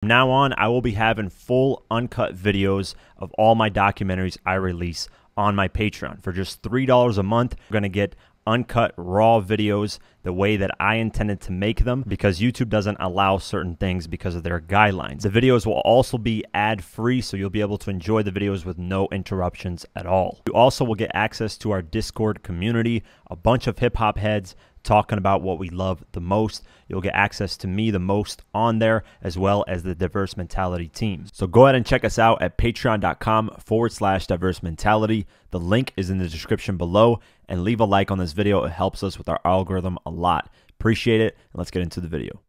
From now on, I will be having full uncut videos of all my documentaries I release on my Patreon. For just $3 a month, you're going to get uncut raw videos the way that I intended to make them, because YouTube doesn't allow certain things because of their guidelines. The videos will also be ad-free, so you'll be able to enjoy the videos with no interruptions at all. You also will get access to our Discord community, a bunch of hip-hop heads talking about what we love the most. You'll get access to me the most on there, as well as the Diverse Mentality team. So go ahead and check us out at patreon.com/diverse mentality. The link is in the description below, and leave a like on this video. It helps us with our algorithm a lot. Appreciate it, and let's get into the video.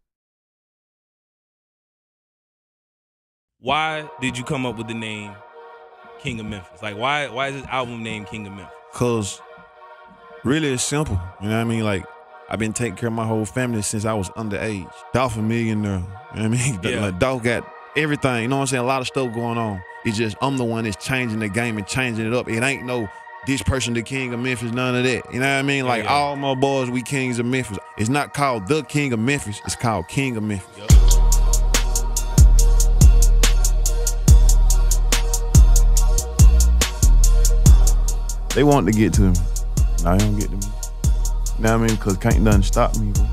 Why did you come up with the name King of Memphis? Like, why is this album named King of Memphis? Cause really it's simple, you know what I mean? Like, I've been taking care of my whole family since I was underage. Dolph a millionaire, you know what I mean? Yeah. Like, Dolph got everything, you know what I'm saying? A lot of stuff going on. It's just I'm the one that's changing the game and changing it up. It ain't no this person the king of Memphis, none of that. You know what I mean? Like, all my boys, we kings of Memphis. It's not called the King of Memphis, it's called King of Memphis. Yep. They want to get to me. I don't get to me. You know what I mean? Because can't nothing stop me, bro.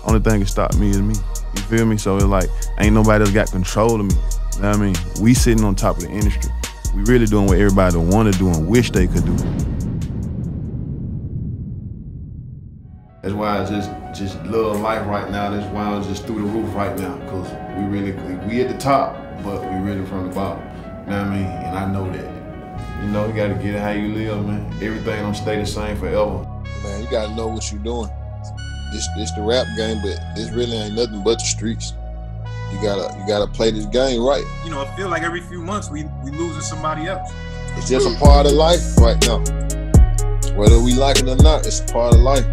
Only thing that stop me is me. You feel me? So it's like, ain't nobody else got control of me. You know what I mean? We sitting on top of the industry. We really doing what everybody want to do and wish they could do. That's why I just love life right now. That's why I'm just through the roof right now. Because we at the top, but we really from the bottom. You know what I mean? And I know that. You know, you gotta get it how you live, man. Everything don't stay the same forever. Man, you gotta know what you're doing. This the rap game, but this really ain't nothing but the streets. You gotta play this game right. You know, I feel like every few months we losing somebody else. It's just a part of life right now. Whether we like it or not, it's a part of life.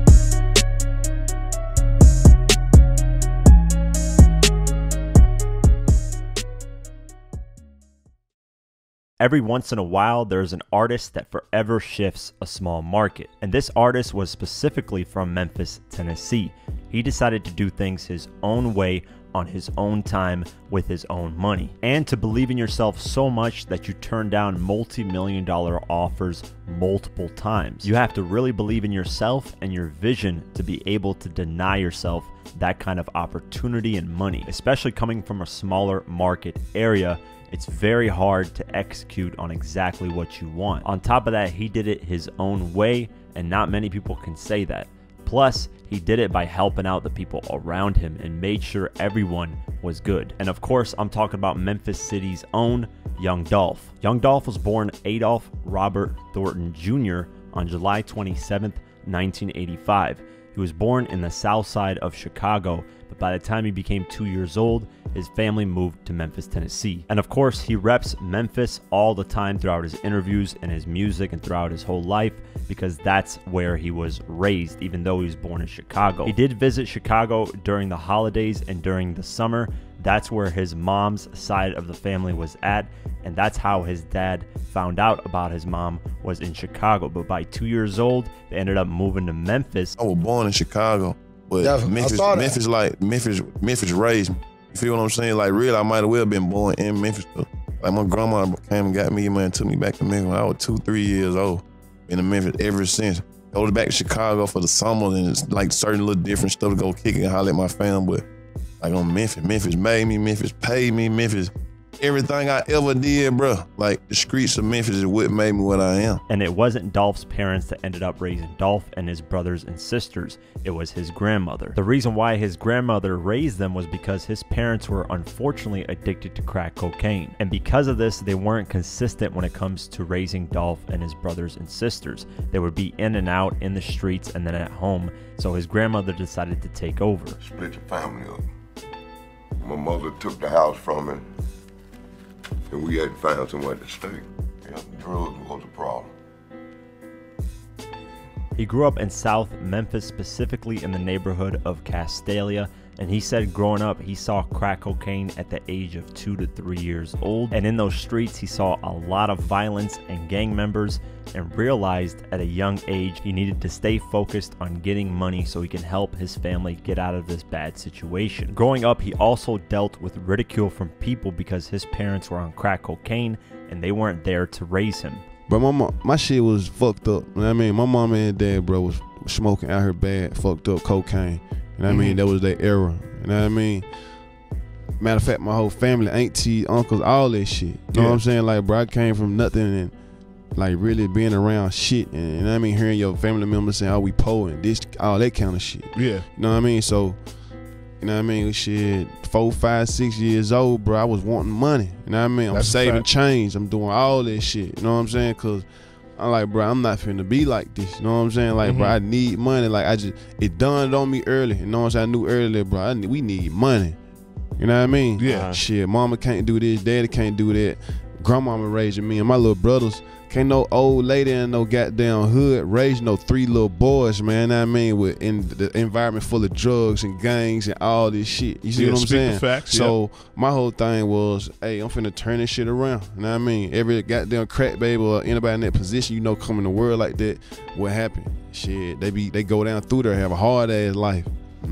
Every once in a while, there's an artist that forever shifts a small market. And this artist was specifically from Memphis, Tennessee. He decided to do things his own way, on his own time, with his own money. And to believe in yourself so much that you turn down multi-million-dollar offers multiple times. You have to really believe in yourself and your vision to be able to deny yourself that kind of opportunity and money. Especially coming from a smaller market area, it's very hard to execute on exactly what you want. On top of that, he did it his own way, and not many people can say that. Plus, he did it by helping out the people around him and made sure everyone was good. And of course, I'm talking about Memphis City's own Young Dolph. Young Dolph was born Adolph Robert Thornton Jr. on July 27th, 1985. He was born in the south side of Chicago, but by the time he became 2 years old, his family moved to Memphis, Tennessee. And of course, he reps Memphis all the time throughout his interviews and his music and throughout his whole life, because that's where he was raised, even though he was born in Chicago. He did visit Chicago during the holidays and during the summer. That's where his mom's side of the family was at, and that's how his dad found out about his mom was in Chicago. But by 2 years old, they ended up moving to Memphis. I was born in Chicago, but Memphis raised me. You feel what I'm saying? Like, really, I might have well been born in Memphis. Like, my grandma came and got me, man, took me back to Memphis when I was 2-3 years old. Been in Memphis ever since. Go back to Chicago for the summer, and it's like certain little different stuff to go kick and holler at my family. But like on Memphis, Memphis made me, Memphis paid me, Memphis, everything I ever did, bro. Like, the streets of Memphis is what made me what I am. And it wasn't Dolph's parents that ended up raising Dolph and his brothers and sisters. It was his grandmother. The reason why his grandmother raised them was because his parents were unfortunately addicted to crack cocaine. And because of this, they weren't consistent when it comes to raising Dolph and his brothers and sisters. They would be in and out in the streets and then at home. So his grandmother decided to take over. Split the family up. My mother took the house from me, and we had to find somewhere to stay. Yeah, drugs was a problem. He grew up in South Memphis, specifically in the neighborhood of Castalia, And he said growing up, he saw crack cocaine at the age of 2 to 3 years old. And in those streets, he saw a lot of violence and gang members, and realized at a young age he needed to stay focused on getting money so he can help his family get out of this bad situation. Growing up, he also dealt with ridicule from people because his parents were on crack cocaine and they weren't there to raise him. But my shit was fucked up. You know what I mean? My mama and dad, bro, was smoking out here bad, fucked up cocaine. You know what I mean? That was their era. You know what I mean? Matter of fact, my whole family, auntie, uncles, all that shit. You know what I'm saying? Like, bro, I came from nothing and like really being around shit, and you know what I mean, hearing your family members saying, "Oh, we poor," and this, all that kind of shit. Yeah, you know what I mean. So, you know what I mean. Shit, 4, 5, 6 years old, bro. I was wanting money. You know what I mean. I'm saving change. I'm doing all that shit. You know what I'm saying? Cause I'm like, bro, I'm not finna be like this. You know what I'm saying? Like, bro, I need money. Like, it dawned on me early. You know what I'm saying? I knew earlier, bro. We need money. You know what I mean? Yeah. Shit, mama can't do this. Daddy can't do that. Grandmama raising me and my little brothers. Can't no old lady in no goddamn hood raise no 3 little boys, man. I mean, with in the environment full of drugs and gangs and all this shit. You see what I'm saying? Facts, so my whole thing was, hey, I'm finna turn this shit around. You know what I mean? Every goddamn crack baby or anybody in that position, you know, come in the world like that, what happened? Shit, they go down through there, have a hard ass life.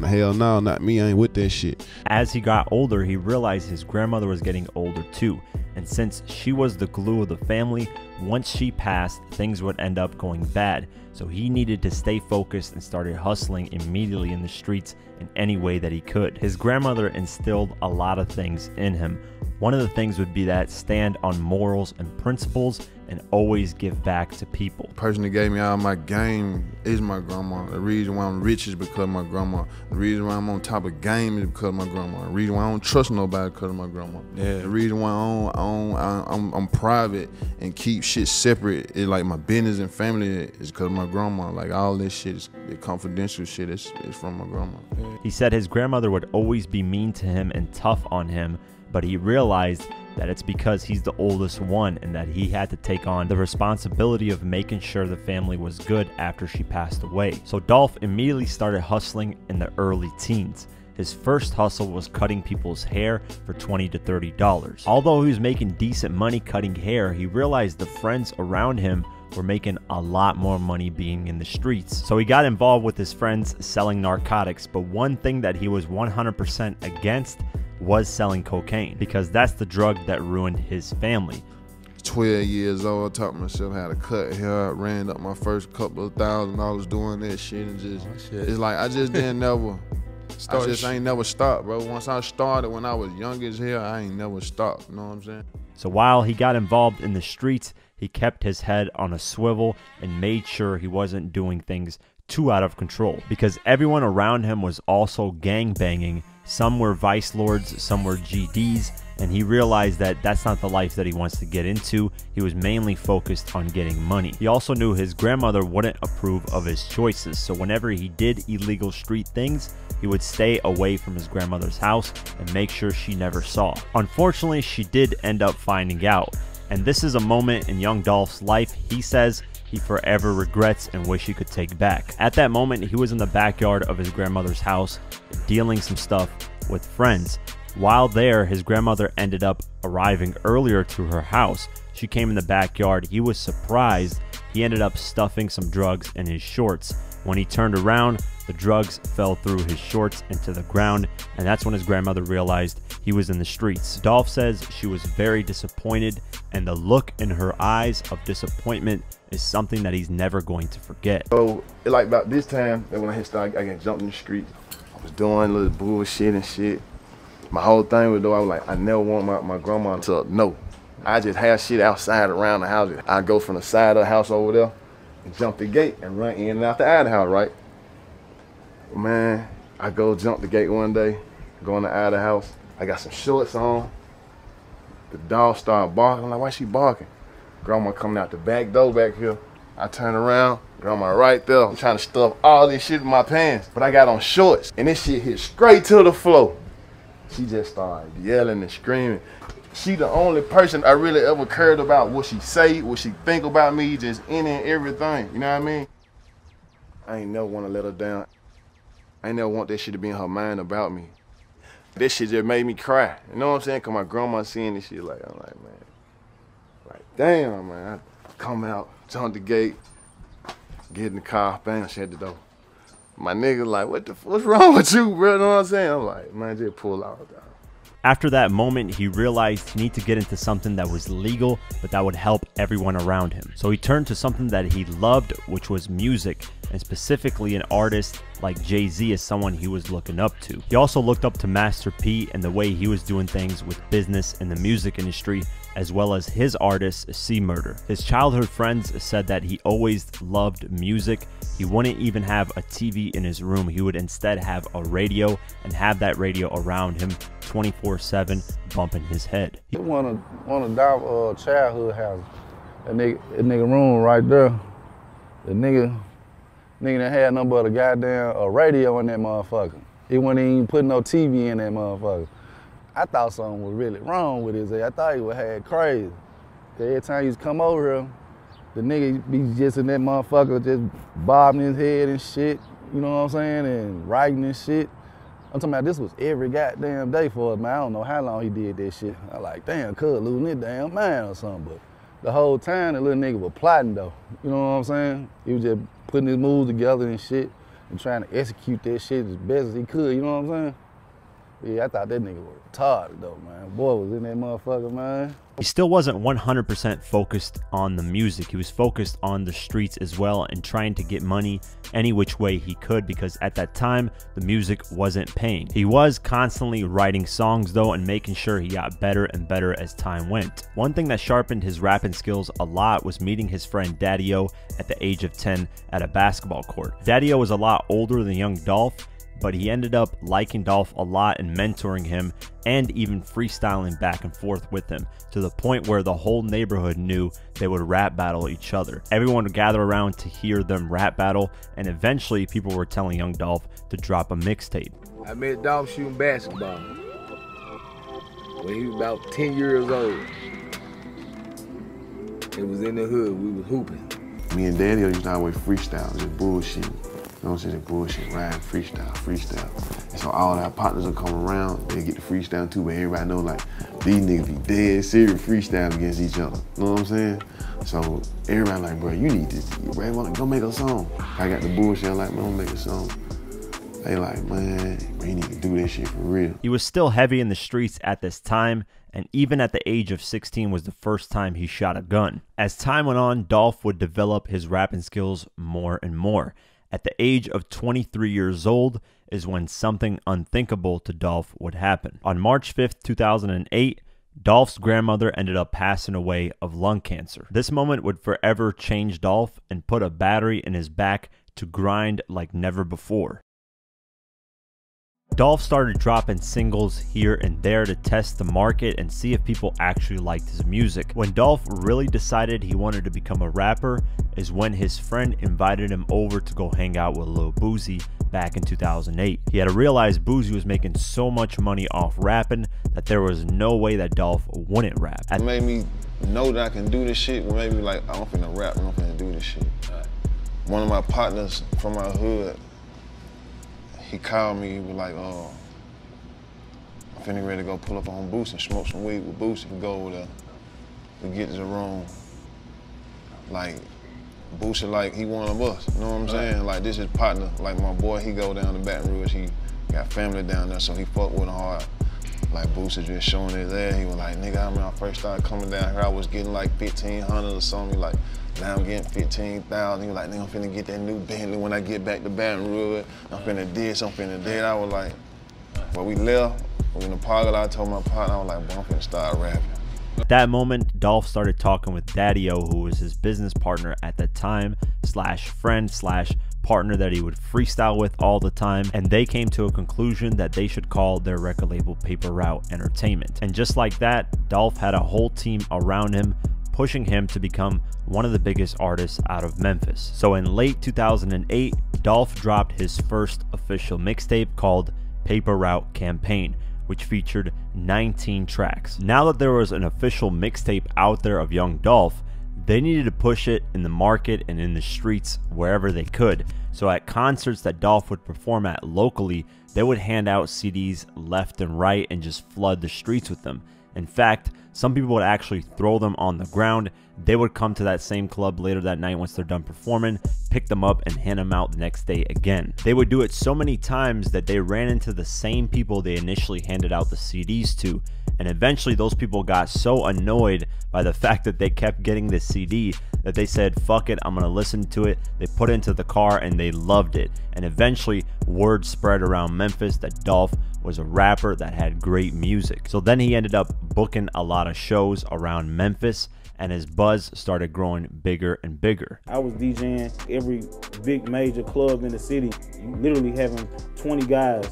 Hell no, not me. I ain't with that shit. As he got older, he realized his grandmother was getting older too. And since she was the glue of the family, once she passed, things would end up going bad. So he needed to stay focused and started hustling immediately in the streets in any way that he could. His grandmother instilled a lot of things in him. One of the things would be that stand on morals and principles and always give back to people. The person that gave me all my game is my grandma. The reason why I'm rich is because of my grandma. The reason why I'm on top of game is because of my grandma. The reason why I don't trust nobody is because of my grandma. Yeah. The reason why I'm private and keep shit separate is like my business and family is because of my grandma. Like all this shit is confidential shit is from my grandma. Yeah. He said his grandmother would always be mean to him and tough on him, but he realized that it's because he's the oldest one and that he had to take on the responsibility of making sure the family was good after she passed away. So Dolph immediately started hustling in the early teens. His first hustle was cutting people's hair for $20 to $30. Although he was making decent money cutting hair, he realized the friends around him were making a lot more money being in the streets. So he got involved with his friends selling narcotics, but one thing that he was 100% against was selling cocaine, because that's the drug that ruined his family. 12 years old, I taught myself how to cut hair. I ran up my first couple of $1,000 doing that shit, and just it's like I just didn't never. I just ain't never stopped, bro. Once I started when I was young as hell, I ain't never stopped. You know what I'm saying? So while he got involved in the streets, he kept his head on a swivel and made sure he wasn't doing things too out of control, because everyone around him was also gang banging. Some were vice lords, some were GDs, and he realized that that's not the life that he wants to get into. He was mainly focused on getting money. He also knew his grandmother wouldn't approve of his choices, so whenever he did illegal street things, he would stay away from his grandmother's house and make sure she never saw. Unfortunately, she did end up finding out, and this is a moment in young Dolph's life he says he forever regrets and wish he could take back. At that moment, he was in the backyard of his grandmother's house dealing some stuff with friends. While there, his grandmother ended up arriving earlier to her house. She came in the backyard. He was surprised. He ended up stuffing some drugs in his shorts. When he turned around, the drugs fell through his shorts into the ground, and that's when his grandmother realized he was in the streets. Dolph says she was very disappointed, and the look in her eyes of disappointment is something that he's never going to forget. So, like about this time, when I hit start, I got jumped in the street. I was doing little bullshit and shit. My whole thing was, though, I was like, I never want my grandma to know. I just have shit outside around the house. I go from the side of the house over there and jump the gate and run in and out the out of the house, right? Man, I go jump the gate one day, go in the out of the house. I got some shorts on. The dog started barking. I'm like, why she barking? Grandma coming out the back door back here. I turn around, grandma right there. I'm trying to stuff all this shit in my pants, but I got on shorts, and this shit hit straight to the floor. She just started yelling and screaming. She the only person I really ever cared about what she say, what she think about me, just in and everything. You know what I mean? I ain't never want to let her down. I ain't never want that shit to be in her mind about me. This shit just made me cry. You know what I'm saying? Cause my grandma seeing this shit, like, I'm like, man, like, damn, man. I come out, jump the gate, get in the car, bam, shut the door. My nigga like, what's wrong with you, bro? You know what I'm saying? I'm like, man, just pull out, dog. After that moment, he realized he needed to get into something that was legal, but that would help everyone around him. So he turned to something that he loved, which was music, and specifically an artist like Jay-Z as someone he was looking up to. He also looked up to Master P and the way he was doing things with business in the music industry, as well as his artist, C-Murder. His childhood friends said that he always loved music. He wouldn't even have a TV in his room. He would instead have a radio and have that radio around him 24/7 bumping his head. One of Dolph's childhood houses. That nigga room right there. The nigga that had nothing but a goddamn radio in that motherfucker. He wasn't even putting no TV in that motherfucker. I thought something was really wrong with his head. I thought he was had crazy. Every time he used to come over here, the nigga be just in that motherfucker just bobbing his head and shit, you know what I'm saying, and writing and shit. I'm talking about this was every goddamn day for us, man. I don't know how long he did that shit. I like, damn, cuz losing his damn mind or something. But the whole time, the little nigga was plotting though. You know what I'm saying? He was just putting his moves together and shit and trying to execute that shit as best as he could, you know what I'm saying? Yeah, I thought that nigga was retarded though, man. Boy was in that motherfucker, man. He still wasn't 100% focused on the music. He was focused on the streets as well and trying to get money any which way he could, because at that time, the music wasn't paying. He was constantly writing songs though and making sure he got better and better as time went. One thing that sharpened his rapping skills a lot was meeting his friend Daddy-O at the age of 10 at a basketball court. Daddy-O was a lot older than young Dolph, but he ended up liking Dolph a lot and mentoring him and even freestyling back and forth with him, to the point where the whole neighborhood knew they would rap battle each other. Everyone would gather around to hear them rap battle, and eventually people were telling young Dolph to drop a mixtape. I met Dolph shooting basketball when he was about 10 years old. It was in the hood, we was hooping. Me and Daddy used to always freestyle, just bullshit. You know what I'm saying? Bullshit, rhyme, freestyle. And so all our partners will come around, they get the freestyle too, but everybody know like, these niggas be dead serious freestyle against each other. You know what I'm saying? So everybody like, bro, you need this, bro, go make a song. I got the bullshit, I'm like, man, I'm gonna make a song. They like, man, bro, you need to do this shit for real. He was still heavy in the streets at this time, and even at the age of 16 was the first time he shot a gun. As time went on, Dolph would develop his rapping skills more and more. At the age of 23 years old is when something unthinkable to Dolph would happen. On March 5th, 2008, Dolph's grandmother ended up passing away of lung cancer. This moment would forever change Dolph and put a battery in his back to grind like never before. Dolph started dropping singles here and there to test the market and see if people actually liked his music. When Dolph really decided he wanted to become a rapper is when his friend invited him over to go hang out with Lil Boosie back in 2008. He had to realize Boosie was making so much money off rapping that there was no way that Dolph wouldn't rap. It made me know that I can do this shit. It made me like, I'm finna rap, I'm finna do this shit. One of my partners from my hood, he called me, he was like, I'm finna ready to go pull up on Boosie and smoke some weed with Boosie and go over there. We get to the room. Like, Boosie like he one of us, you know what I'm saying? Like, this is partner, like my boy, he go down to Baton Rouge, he got family down there, so he fuck with him hard. Like, Boosie just showing his ass, he was like, nigga, I remember I first started coming down here, I was getting like 1,500 or something, like, now I'm getting 15,000. He was like, nigga, I'm finna get that new Bentley when I get back to Baton Rouge. I'm finna this, I'm finna that. I was like, when we left, we in the parking lot, I told my partner, I was like, boy, I'm finna start rapping. At that moment, Dolph started talking with Daddy-O, who was his business partner at the time, slash friend, slash partner that he would freestyle with all the time, and they came to a conclusion that they should call their record label Paper Route Entertainment. And just like that, Dolph had a whole team around him, pushing him to become one of the biggest artists out of Memphis. So in late 2008, Dolph dropped his first official mixtape called Paper Route Campaign, which featured 19 tracks. Now that there was an official mixtape out there of young Dolph, They needed to push it in the market and in the streets wherever they could. So at concerts that Dolph would perform at locally, they would hand out CDs left and right and just flood the streets with them. In fact, some people would actually throw them on the ground. They would come to that same club later that night once they're done performing, pick them up and hand them out the next day again. They would do it so many times that they ran into the same people they initially handed out the CDs to. And eventually those people got so annoyed by the fact that they kept getting this CD that they said, fuck it, I'm gonna listen to it. They put it into the car and they loved it. And eventually word spread around Memphis that Dolph was a rapper that had great music. So then he ended up booking a lot of shows around Memphis, and his buzz started growing bigger and bigger. I was DJing every big major club in the city, literally having 20 guys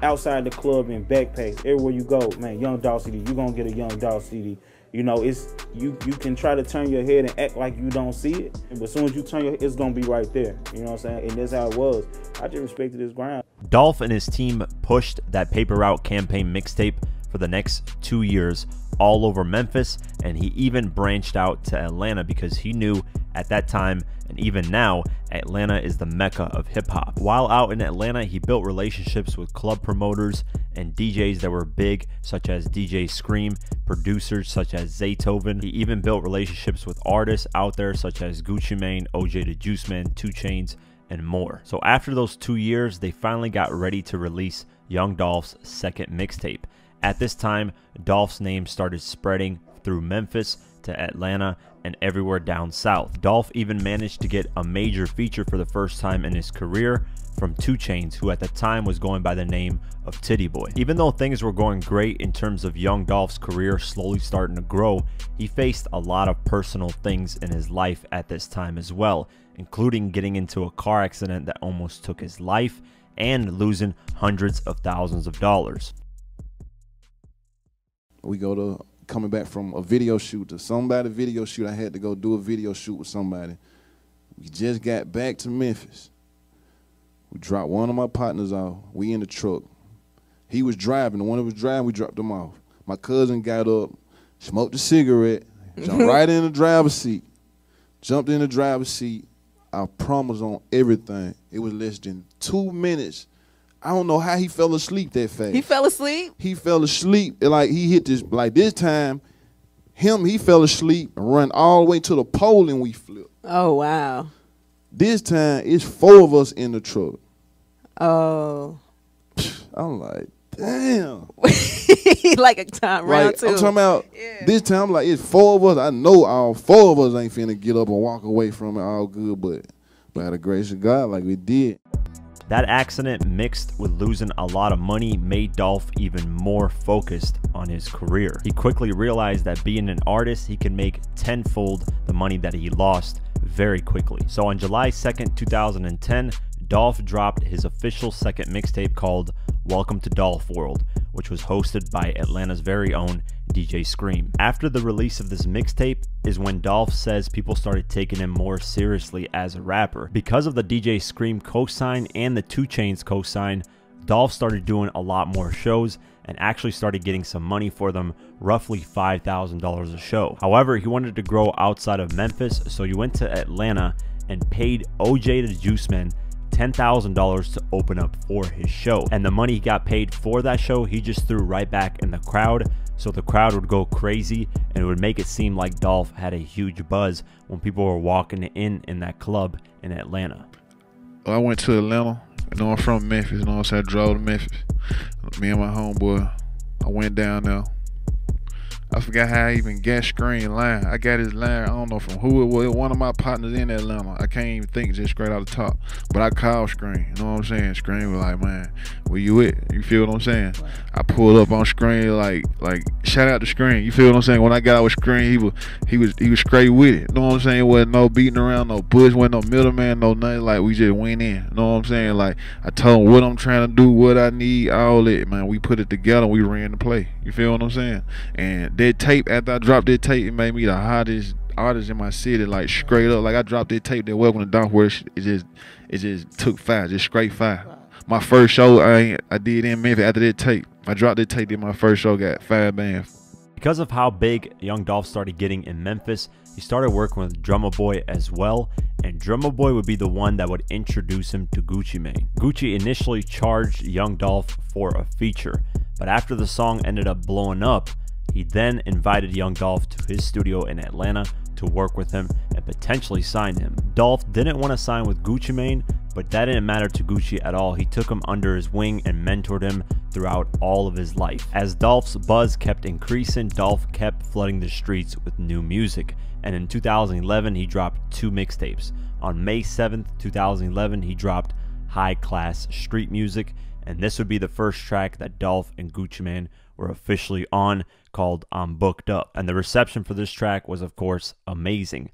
outside the club in backpacks. Everywhere you go, man, Young Dolph CD, you're gonna get a Young Dolph CD. You know, it's you can try to turn your head and act like you don't see it, but as soon as you turn your head, it's gonna be right there. You know what I'm saying? And that's how it was. I just respected his grind. Dolph and his team pushed that Paper Route campaign mixtape for the next 2 years all over Memphis, and he even branched out to Atlanta because he knew at that time, and even now, Atlanta is the mecca of hip-hop. While out in Atlanta, he built relationships with club promoters and DJs that were big, such as DJ Scream, producers such as Zaytoven. He even built relationships with artists out there such as Gucci Mane, OJ the Juice Man, 2 Chainz, and more. So after those 2 years, they finally got ready to release Young Dolph's second mixtape. At this time, Dolph's name started spreading through Memphis to Atlanta and everywhere down south. Dolph even managed to get a major feature for the first time in his career from 2 Chainz, who at the time was going by the name of Titty Boy. Even though things were going great in terms of Young Dolph's career slowly starting to grow, he faced a lot of personal things in his life at this time as well, including getting into a car accident that almost took his life and losing hundreds of thousands of dollars. We go to coming back from a video shoot to somebody video shoot. I had to go do a video shoot with somebody. We just got back to Memphis. We dropped one of my partners off. We in the truck. He was driving. The one that was driving, we dropped him off. My cousin got up, smoked a cigarette, jumped right in the driver's seat. Jumped in the driver's seat. I promise on everything. It was less than 2 minutes. I don't know how he fell asleep that fast. He fell asleep? He fell asleep. Like he hit this, like this time, he fell asleep and run all the way to the pole and we flipped. Oh, wow. This time, it's 4 of us in the truck. Oh. I'm like, damn. Like a time round two. I'm talking about this time, I'm like, it's 4 of us. I know all 4 of us ain't finna get up and walk away from it all good, but by the grace of God, like we did. That accident mixed with losing a lot of money made Dolph even more focused on his career. He quickly realized that being an artist, he could make tenfold the money that he lost very quickly. So on July 2nd, 2010, Dolph dropped his official second mixtape called Welcome to Dolph World, which was hosted by Atlanta's very own DJ Scream. After the release of this mixtape is when Dolph says people started taking him more seriously as a rapper. Because of the DJ Scream cosign and the 2 Chainz cosign, Dolph started doing a lot more shows and actually started getting some money for them, roughly $5,000 a show. However, he wanted to grow outside of Memphis, so he went to Atlanta and paid OJ the Juice Man $10,000 to open up for his show. And the money he got paid for that show, he just threw right back in the crowd, so the crowd would go crazy and it would make it seem like Dolph had a huge buzz when people were walking in that club in Atlanta. I went to Atlanta. You know, I'm from Memphis. You know what I'm saying? I drove to Memphis. Me and my homeboy, I went down there. I forgot how I even got Scream line. I got his line, I don't know from who it was. One of my partners in Atlanta. I can't even think just straight out the top. But I called Scream, you know what I'm saying? Scream was like, man, where you at? You feel what I'm saying? I pulled up on Scream like shout out to Scream. You feel what I'm saying? When I got out with Scream, he was straight with it. You know what I'm saying? Wasn't no beating around, no bush, wasn't no middleman, no nothing. Like we just went in. You know what I'm saying? Like I told him what I'm trying to do, what I need, all that, man. We put it together, we ran the play. You feel what I'm saying? And that tape, after I dropped that tape, it made me the hottest artist in my city, like straight up. Like I dropped that tape, that Welcome to Dolph, where it just took fire, just straight fire. My first show I did in Memphis after that tape. I dropped that tape, did my first show, got 5 bands. Because of how big Young Dolph started getting in Memphis, he started working with Drumma Boy as well, and Drumma Boy would be the one that would introduce him to Gucci Mane. Gucci initially charged Young Dolph for a feature, but after the song ended up blowing up, he then invited Young Dolph to his studio in Atlanta to work with him and potentially sign him. Dolph didn't want to sign with Gucci Mane, but that didn't matter to Gucci at all. He took him under his wing and mentored him throughout all of his life. As Dolph's buzz kept increasing, Dolph kept flooding the streets with new music, and in 2011 he dropped 2 mixtapes. On May 7th, 2011, he dropped High Class Street Music, and this would be the first track that Dolph and Gucci Mane were officially on, called I'm Booked Up, and the reception for this track was of course amazing.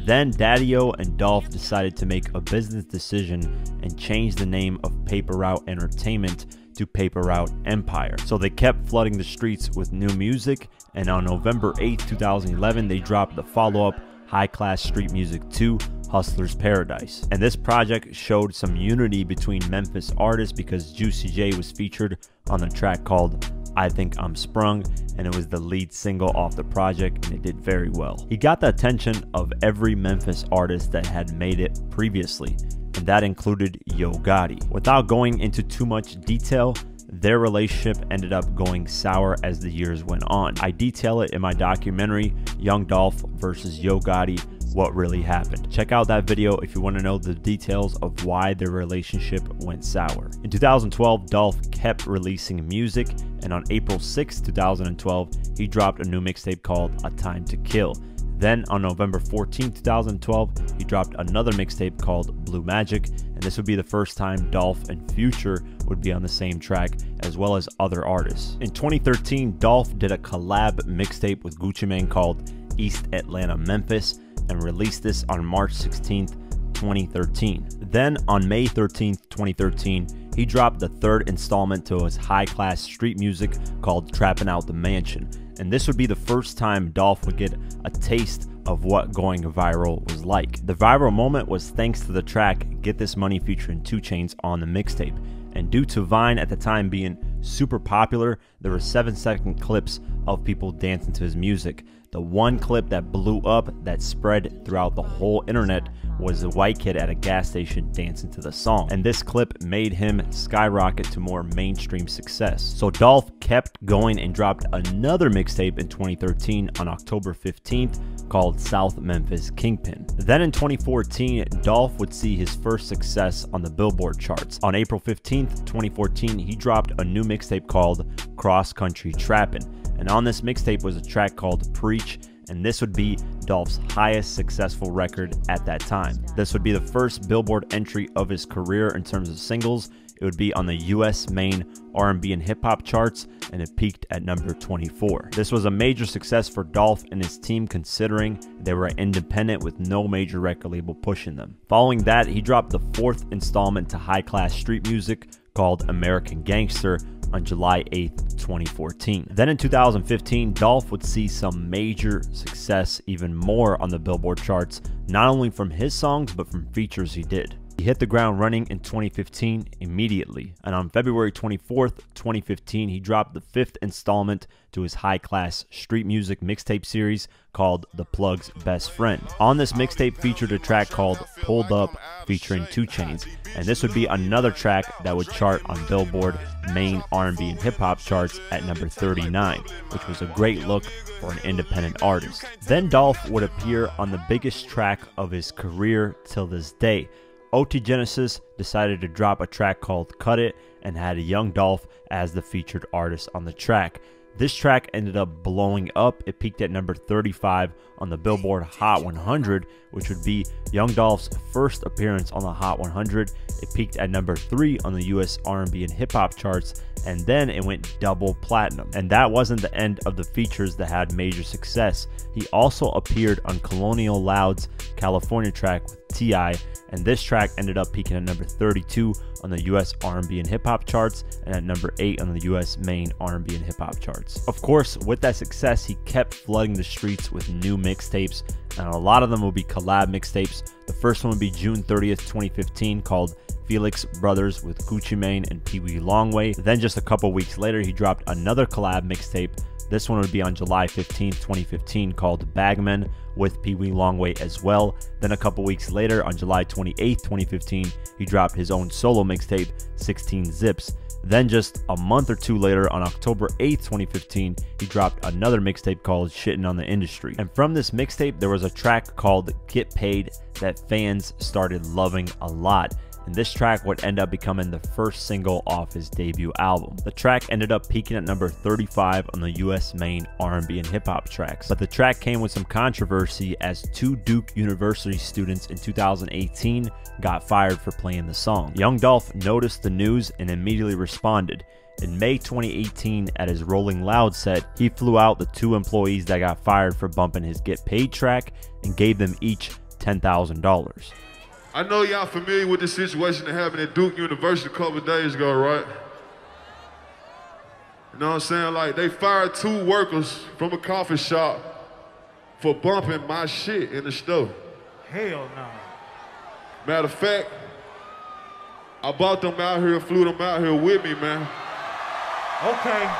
Then Daddy-O and Dolph decided to make a business decision and change the name of Paper Route Entertainment to Paper Route Empire. So they kept flooding the streets with new music, and on November 8th, 2011, they dropped the follow-up High Class Street Music 2, Hustler's Paradise. And this project showed some unity between Memphis artists because Juicy J was featured on the track called I Think I'm Sprung, and it was the lead single off the project, and it did very well. He got the attention of every Memphis artist that had made it previously, and that included Yo Gotti. Without going into too much detail, their relationship ended up going sour as the years went on. I detail it in my documentary, Young Dolph versus Yo Gotti, What Really Happened. Check out that video if you want to know the details of why their relationship went sour. In 2012, Dolph kept releasing music, and on April 6, 2012, he dropped a new mixtape called A Time to Kill. Then on November 14, 2012, he dropped another mixtape called Blue Magic, and this would be the first time Dolph and Future would be on the same track, as well as other artists. In 2013, Dolph did a collab mixtape with Gucci Mane called East Atlanta Memphis, and released this on March 16th, 2013. Then on May 13th, 2013, he dropped the 3rd installment to his High Class Street Music called Trappin' Out the Mansion, and this would be the first time Dolph would get a taste of what going viral was like. The viral moment was thanks to the track Get This Money featuring 2 Chainz on the mixtape, and due to Vine at the time being super popular, there were 7-second clips of people dancing to his music. The one clip that blew up, that spread throughout the whole internet, was a white kid at a gas station dancing to the song, and this clip made him skyrocket to more mainstream success. So Dolph kept going and dropped another mixtape in 2013 on October 15th called South Memphis Kingpin. Then in 2014, Dolph would see his first success on the Billboard charts. On April 15th, 2014, he dropped a new mixtape called Cross Country Trappin', and on this mixtape was a track called Preach, and this would be Dolph's highest successful record at that time. This would be the first Billboard entry of his career in terms of singles. It would be on the US main R&B and hip hop charts, and it peaked at number 24. This was a major success for Dolph and his team considering they were independent with no major record label pushing them. Following that, he dropped the 4th installment to High Class Street Music called American Gangster on July 8th, 2014. Then in 2015, Dolph would see some major success even more on the Billboard charts, not only from his songs, but from features he did. He hit the ground running in 2015 immediately, and on February 24th, 2015, he dropped the 5th installment to his High Class Street Music mixtape series called The Plug's Best Friend. On this mixtape featured a track called Pulled Up featuring 2 Chainz, and this would be another track that would chart on Billboard main R&B and hip hop charts at number 39, which was a great look for an independent artist. Then Dolph would appear on the biggest track of his career till this day. OT Genesis decided to drop a track called Cut It and had Young Dolph as the featured artist on the track. This track ended up blowing up. It peaked at number 35 on the Billboard Hot 100, which would be Young Dolph's first appearance on the Hot 100. It peaked at number 3 on the US R&B and hip hop charts, and then it went double platinum. And that wasn't the end of the features that had major success. He also appeared on Colonial Loud's California track with T.I., and this track ended up peaking at number 32 on the US R&B and hip hop charts and at number 8 on the US main R&B and hip hop charts. Of course, with that success, he kept flooding the streets with new mixtapes, and a lot of them will be collab mixtapes. The first one would be June 30th, 2015, called Felix Brothers with Gucci Mane and Pee Wee Longway. Then just a couple weeks later, he dropped another collab mixtape. This one would be on July 15th, 2015, called Bagman, with Pee Wee Longway as well. Then a couple weeks later, on July 28th, 2015, he dropped his own solo mixtape, 16 Zips. Then just a month or two later, on October 8th, 2015, he dropped another mixtape called Shittin' on the Industry. And from this mixtape, there was a track called Get Paid that fans started loving a lot. And this track would end up becoming the first single off his debut album. The track ended up peaking at number 35 on the US main R&B and hip hop tracks. But the track came with some controversy, as 2 Duke University students in 2018 got fired for playing the song. Young Dolph noticed the news and immediately responded. In May 2018, at his Rolling Loud set, he flew out the 2 employees that got fired for bumping his Get Paid track and gave them each $10,000. I know y'all familiar with the situation that happened at Duke University a couple of days ago, right? You know what I'm saying? Like, they fired 2 workers from a coffee shop for bumping my shit in the store. Hell no. Matter of fact, I brought them out here, flew them out here with me, man. Okay.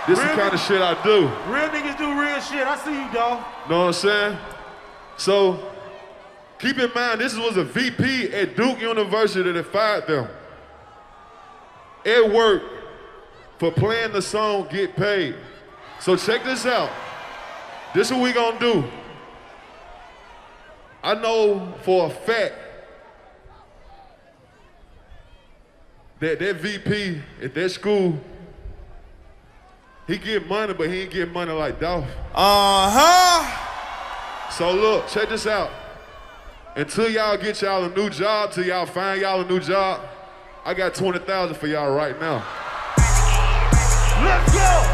This is the kind of shit I do. Real niggas do real shit. I see you, dog. Know what I'm saying? So, keep in mind, this was a VP at Duke University that fired them. At work for playing the song Get Paid. So check this out. This is what we gonna do. I know for a fact that VP at that school, he get money, but he ain't get money like Dolph. So look, check this out. Until y'all get y'all a new job, till y'all find y'all a new job, I got 20,000 for y'all right now. Let's go!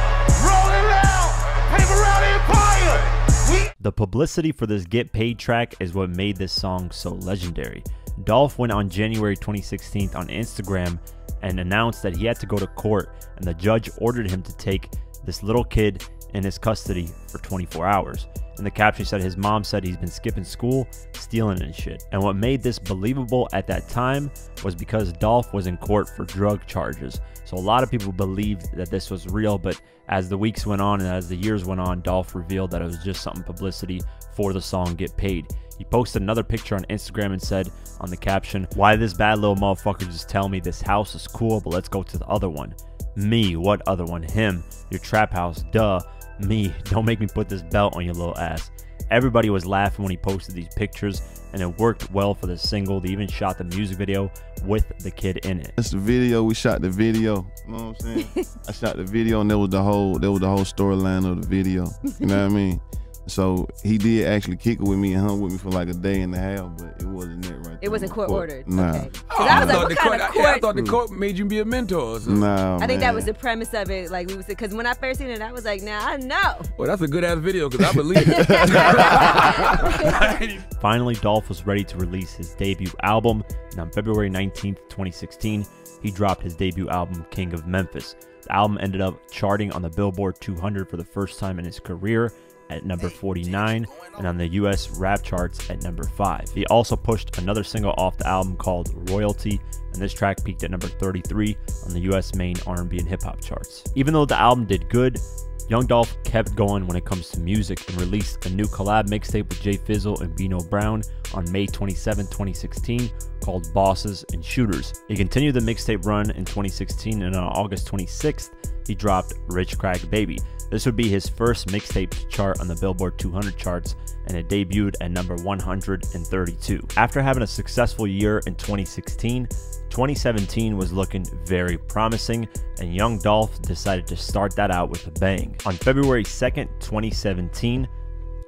Rolling loud! Paper Route Empire! The publicity for this Get Paid track is what made this song so legendary. Dolph went on January 2016 on Instagram and announced that he had to go to court, and the judge ordered him to take this little kid in his custody for 24 hours. And the caption said his mom said he's been skipping school, stealing and shit. And what made this believable at that time was because Dolph was in court for drug charges. So a lot of people believed that this was real, but as the weeks went on and as the years went on, Dolph revealed that it was just something publicity for the song Get Paid. He posted another picture on Instagram and said on the caption, "Why this bad little motherfucker just tell me this house is cool, but let's go to the other one. Me, what other one? Him, your trap house, duh. Me, don't make me put this belt on your little ass." Everybody was laughing when he posted these pictures, and it worked well for the single. They even shot the music video with the kid in it. That's the video. We shot the video. You know what I'm saying? I shot the video, and there was the whole storyline of the video. You know what I mean? So he did actually kick it with me and hung with me for like a day and a half, but it wasn't that right there. It wasn't court ordered. Nah. Okay. I was like, what kind of court? I thought the court made you be a mentor or something. Nah, I think that was the premise of it. Like we was, because when I first seen it, I was like, nah, I know. Well, that's a good ass video because I believe it. Finally, Dolph was ready to release his debut album, and on February 19th, 2016, he dropped his debut album, King of Memphis. The album ended up charting on the Billboard 200 for the first time in his career, at number 49, and on the US rap charts at number 5. He also pushed another single off the album called Royalty, and this track peaked at number 33 on the US main R&B and hip hop charts. Even though the album did good, Young Dolph kept going when it comes to music and released a new collab mixtape with Jay Fizzle and Bino Brown on May 27, 2016 called Bosses and Shooters. He continued the mixtape run in 2016, and on August 26th, he dropped Rich Crack Baby. This would be his first mixtape to chart on the Billboard 200 charts, and it debuted at number 132. After having a successful year in 2016, 2017 was looking very promising, and Young Dolph decided to start that out with a bang. On February 2nd, 2017,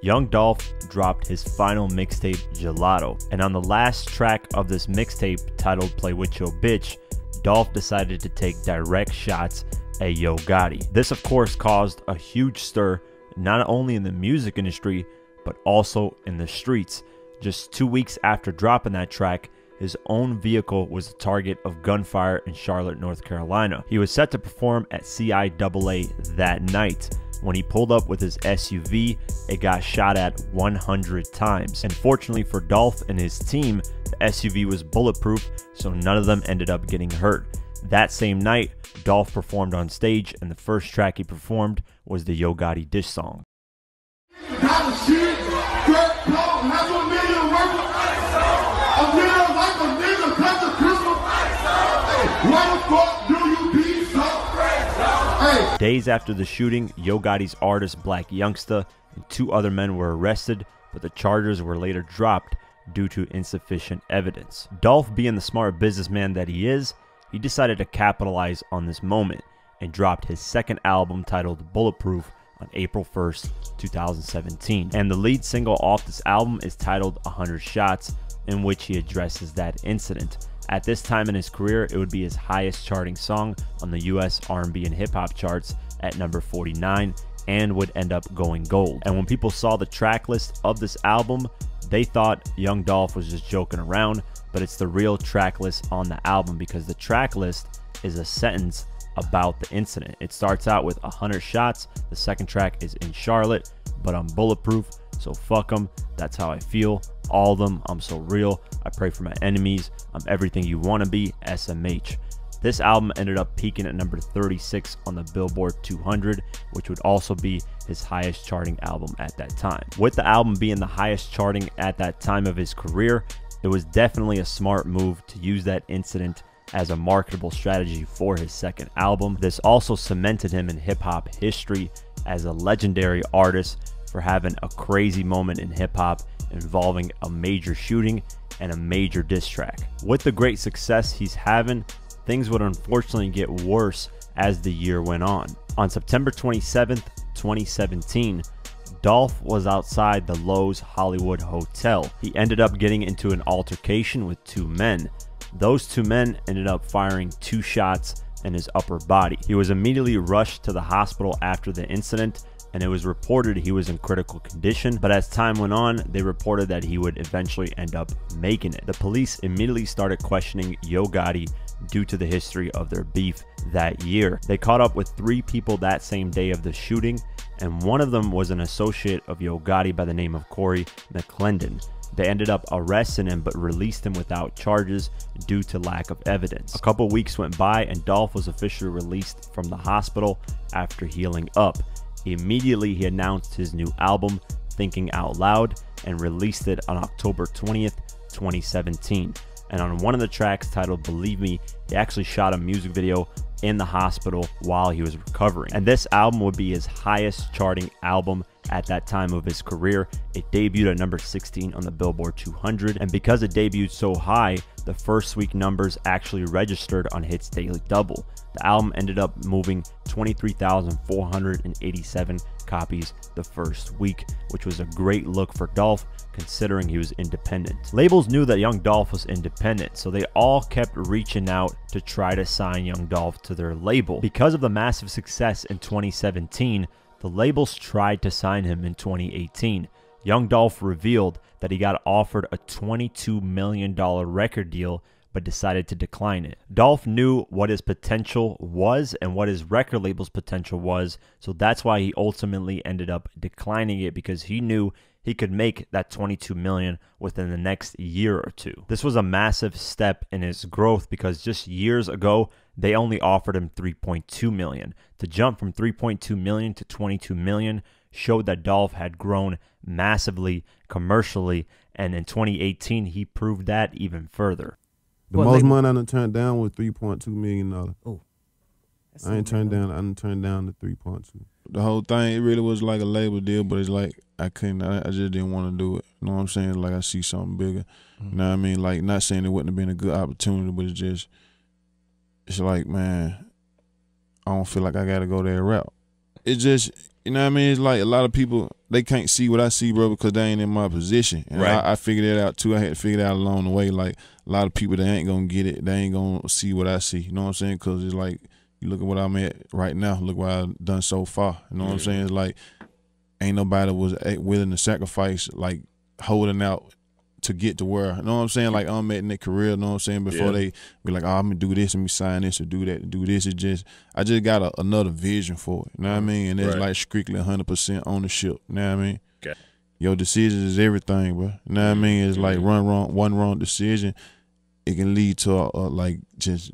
Young Dolph dropped his final mixtape, Gelato, and on the last track of this mixtape, titled Play With Your Bitch, Dolph decided to take direct shots at Yo Gotti. This of course caused a huge stir, not only in the music industry, but also in the streets. Just 2 weeks after dropping that track, his own vehicle was the target of gunfire in Charlotte, North Carolina. He was set to perform at CIAA that night. When he pulled up with his SUV, it got shot at 100 times. And fortunately for Dolph and his team, the SUV was bulletproof, so none of them ended up getting hurt. That same night, Dolph performed on stage, and the first track he performed was the Yo Gotti dish song. Days after the shooting, Yo Gotti's artist Black Youngsta and 2 other men were arrested, but the charges were later dropped due to insufficient evidence. Dolph, being the smart businessman that he is, he decided to capitalize on this moment and dropped his second album titled Bulletproof on April 1st, 2017. And the lead single off this album is titled 100 Shots, in which he addresses that incident. At this time in his career, it would be his highest charting song on the US R&B and hip hop charts at number 49 and would end up going gold. And when people saw the track list of this album, they thought Young Dolph was just joking around, but it's the real track list on the album, because the track list is a sentence about the incident. It starts out with 100 shots. The second track is In Charlotte, but I'm bulletproof, so fuck them. That's how I feel. All of them. I'm so real. I pray for my enemies. I'm everything you want to be. SMH. This album ended up peaking at number 36 on the Billboard 200, which would also be his highest charting album at that time. With the album being the highest charting at that time of his career, it was definitely a smart move to use that incident as a marketable strategy for his second album. This also cemented him in hip-hop history as a legendary artist for having a crazy moment in hip-hop involving a major shooting and a major diss track. With the great success he's having, things would unfortunately get worse as the year went on. On September 27th, 2017, Dolph was outside the Lowe's Hollywood Hotel. He ended up getting into an altercation with 2 men. Those 2 men ended up firing 2 shots in his upper body. He was immediately rushed to the hospital after the incident, and it was reported he was in critical condition, but as time went on, they reported that he would eventually end up making it. The police immediately started questioning Yo Gotti due to the history of their beef that year. They caught up with 3 people that same day of the shooting, and one of them was an associate of Yo Gotti by the name of Corey McClendon. They ended up arresting him but released him without charges due to lack of evidence. A couple weeks went by and Dolph was officially released from the hospital after healing up. Immediately he announced his new album, Thinking Out Loud, and released it on October 20th, 2017. And on one of the tracks titled Believe Me, he actually shot a music video in the hospital while he was recovering. And this album would be his highest charting album at that time of his career. It debuted at number 16 on the Billboard 200, and because it debuted so high, the first week numbers actually registered on Hits Daily Double. The album ended up moving 23,487 copies the first week, which was a great look for Dolph considering he was independent. Labels knew that Young Dolph was independent, so they all kept reaching out to try to sign Young Dolph to their label. Because of the massive success in 2017, the labels tried to sign him in 2018. Young Dolph revealed that he got offered a $22 million record deal but decided to decline it. Dolph knew what his potential was and what his record label's potential was, so that's why he ultimately ended up declining it, because he knew he could make that $22 million within the next year or 2. This was a massive step in his growth, because just years ago, they only offered him $3.2 million. To jump from $3.2 million to $22 million showed that Dolph had grown massively commercially, and in 2018, he proved that even further. The most money I done turned down was $3.2 million. Oh. I done turned down the 3.2. The whole thing, it really was like a label deal, but it's like I just didn't want to do it. You know what I'm saying? Like I see something bigger. You know what I mean? Like, not saying it wouldn't have been a good opportunity, but it's like, man, I don't feel like I gotta go that route. It's just, you know what I mean? It's like a lot of people, they can't see what I see, bro, because they ain't in my position. And right. I figured it out too. I had to figure it out along the way. Like, a lot of people, they ain't gonna get it. They ain't gonna see what I see. You know what I'm saying? Because it's like, you look at what I'm at right now. Look what I've done so far. You know what I'm saying? It's like, ain't nobody was willing to sacrifice, like, holding out to get to where, you know what I'm saying? Like, I'm at in their career, you know what I'm saying? Before they be like, oh, I'm gonna do this, let me sign this or do that, do this. It just, I just got another vision for it. You know what I mean? And it's like strictly 100% ownership. You know what I mean? Okay. Your decisions is everything, bro. You know what I mean? It's like one wrong decision, it can lead to like just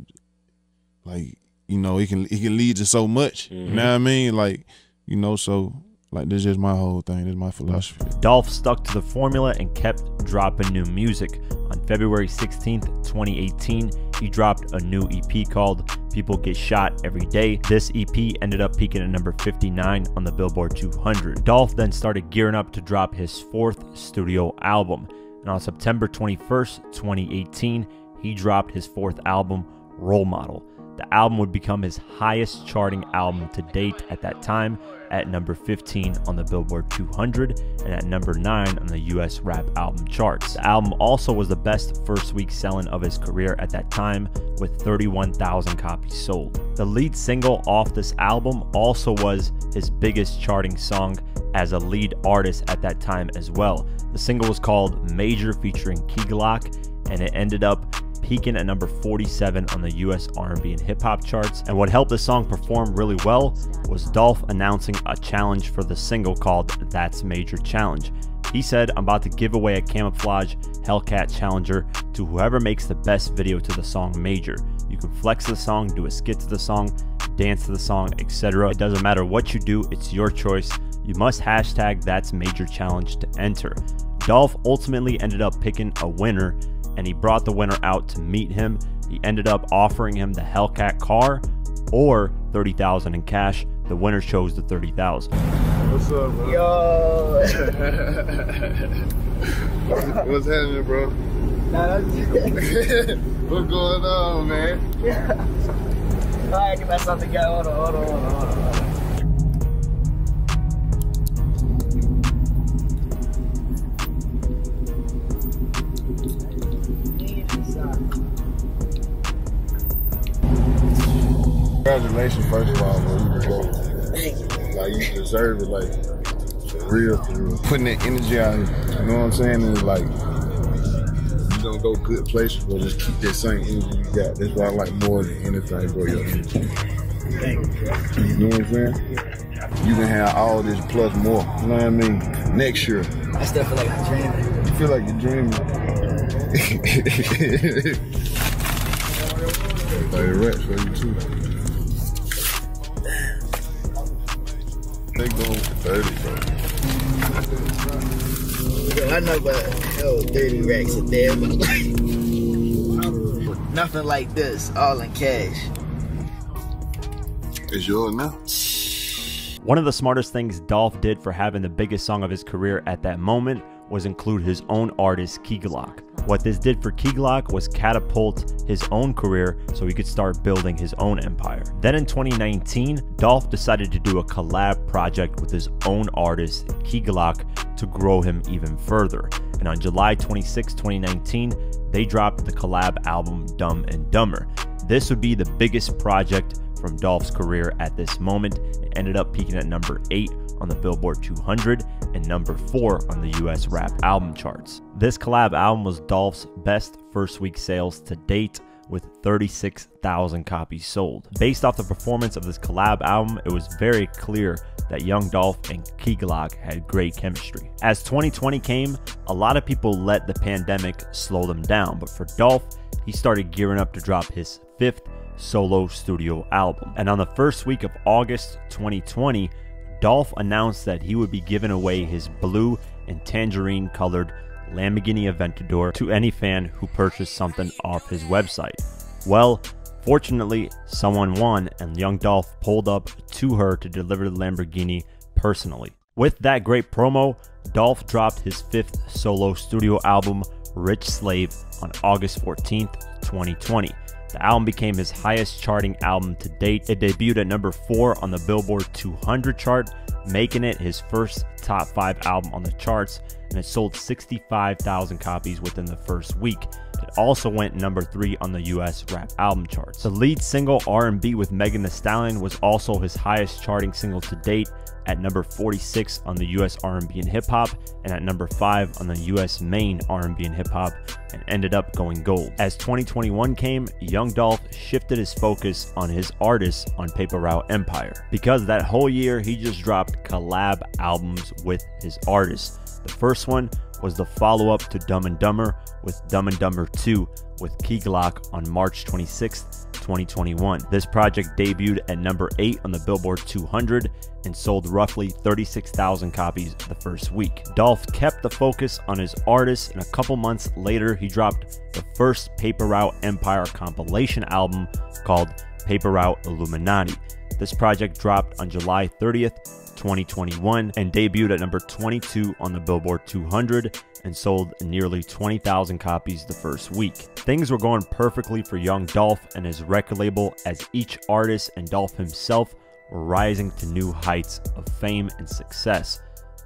like, you know, it can lead to so much. You know what I mean? Like, you know, so like this is my whole thing. This is my philosophy. Dolph stuck to the formula and kept dropping new music. On February 16th, 2018, he dropped a new EP called People Get Shot Every Day. This EP ended up peaking at number 59 on the Billboard 200. Dolph then started gearing up to drop his 4th studio album. And on September 21st, 2018, he dropped his 4th album, Role Model. The album would become his highest charting album to date at that time, at number 15 on the Billboard 200 and at number 9 on the US rap album charts. The album also was the best first week selling of his career at that time, with 31,000 copies sold. The lead single off this album also was his biggest charting song as a lead artist at that time as well. The single was called Major featuring Key Glock, and it ended up peaking at number 47 on the US R&B and hip hop charts. And what helped the song perform really well was Dolph announcing a challenge for the single called That's Major Challenge. He said, "I'm about to give away a camouflage Hellcat Challenger to whoever makes the best video to the song Major. You can flex the song, do a skit to the song, dance to the song, etc. It doesn't matter what you do, it's your choice. You must hashtag That's Major Challenge to enter." Dolph ultimately ended up picking a winner, and he brought the winner out to meet him. He ended up offering him the Hellcat car or $30,000 in cash. The winner chose the $30,000. What's up, bro? Yo. What's happening, bro? What's going on, man? Alright, get that something together. Hold on. Congratulations, first of all, bro. You deserve it. Like, you deserve it, like, for real, for real. Putting that energy out here, you know what I'm saying? And like, you don't go good places, but just keep that same energy you got. That's what I like more than anything, bro, your energy. You know what I'm saying? You can have all this plus more, you know what I mean? Next year. I still feel like I'm dreaming. You feel like you're dreaming? Like raps for you too. They going for 30, bro. Yo, I know about 30 racks a day, but like nothing like this, all in cash. It's yours now. One of the smartest things Dolph did for having the biggest song of his career at that moment was include his own artist, Key Glock. What this did for Key Glock was catapult his own career so he could start building his own empire. Then in 2019, Dolph decided to do a collab project with his own artist, Key Glock, to grow him even further. And on July 26, 2019, they dropped the collab album Dumb and Dumber. This would be the biggest project from Dolph's career at this moment. It ended up peaking at number 8 on the Billboard 200 and number 4 on the US rap album charts. This collab album was Dolph's best first week sales to date, with 36,000 copies sold. Based off the performance of this collab album, it was very clear that young Dolph and Key Glock had great chemistry. As 2020 came, a lot of people let the pandemic slow them down, but for Dolph, he started gearing up to drop his 5th solo studio album. And on the first week of August 2020, Dolph announced that he would be giving away his blue and tangerine colored Lamborghini Aventador to any fan who purchased something off his website. Well, fortunately, someone won, and young Dolph pulled up to her to deliver the Lamborghini personally. With that great promo, Dolph dropped his 5th solo studio album, Rich Slave, on August 14th, 2020. The album became his highest charting album to date. It debuted at number 4 on the Billboard 200 chart, making it his first top 5 album on the charts, and it sold 65,000 copies within the first week. It also went number 3 on the US rap album charts. The lead single, R&B with Megan Thee Stallion, was also his highest charting single to date, at number 46 on the US R&B and hip hop, and at number 5 on the US main R&B and hip hop and ended up going gold. As 2021 came, Young Dolph shifted his focus on his artists on Paper Route Empire. Because that whole year, he just dropped collab albums with his artists. The first one was the follow-up to Dumb and Dumber with Dumb and Dumber 2 with Key Glock on March 26th, 2021. This project debuted at number 8 on the Billboard 200 and sold roughly 36,000 copies the first week. Dolph kept the focus on his artists, and a couple months later, he dropped the first Paper Route Empire compilation album called Paper Route Illuminati. This project dropped on July 30th, 2021 and debuted at number 22 on the Billboard 200 and sold nearly 20,000 copies the first week. Things were going perfectly for Young Dolph and his record label, as each artist and Dolph himself were rising to new heights of fame and success.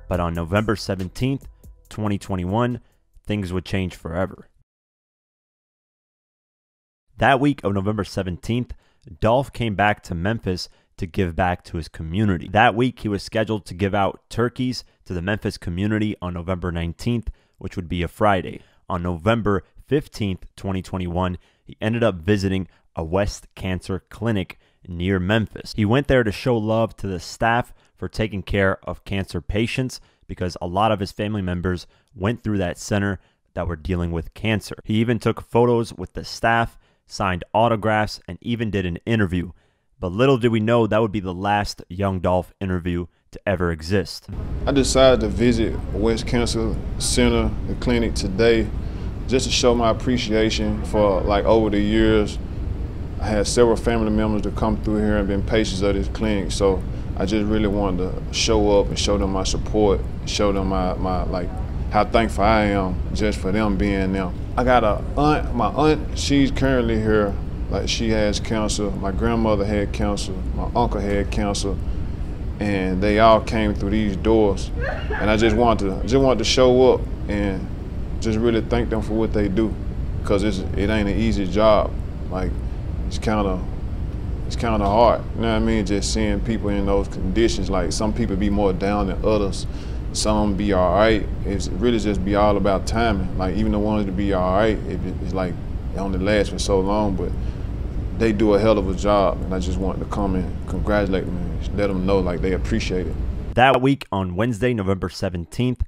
But on November 17th, 2021, things would change forever. That week of November 17th, Dolph came back to Memphis to give back to his community. That week, he was scheduled to give out turkeys to the Memphis community on November 19th, which would be a Friday. On November 15th, 2021, he ended up visiting a West Cancer Clinic near Memphis. He went there to show love to the staff for taking care of cancer patients, because a lot of his family members went through that center that were dealing with cancer. He even took photos with the staff, signed autographs, and even did an interview. But little did we know that would be the last Young Dolph interview to ever exist. I decided to visit West Cancer Center, the clinic, today just to show my appreciation for, like, over the years. I had several family members that come through here and been patients of this clinic, so I just really wanted to show up and show them my support, show them my like how thankful I am just for them being them. I got a aunt, my aunt, she's currently here. Like, she has cancer, my grandmother had cancer, my uncle had cancer, and they all came through these doors. And I just wanted to show up and just really thank them for what they do, because it ain't an easy job. Like, it's kind of hard, you know what I mean? Just seeing people in those conditions. Like, some people be more down than others. Some be all right. It's really just be all about timing. Like, even the ones that be all right, it's like, it only lasts for so long, but they do a hell of a job, and I just wanted to come and congratulate them and let them know, like, they appreciate it. That week on Wednesday, November 17th,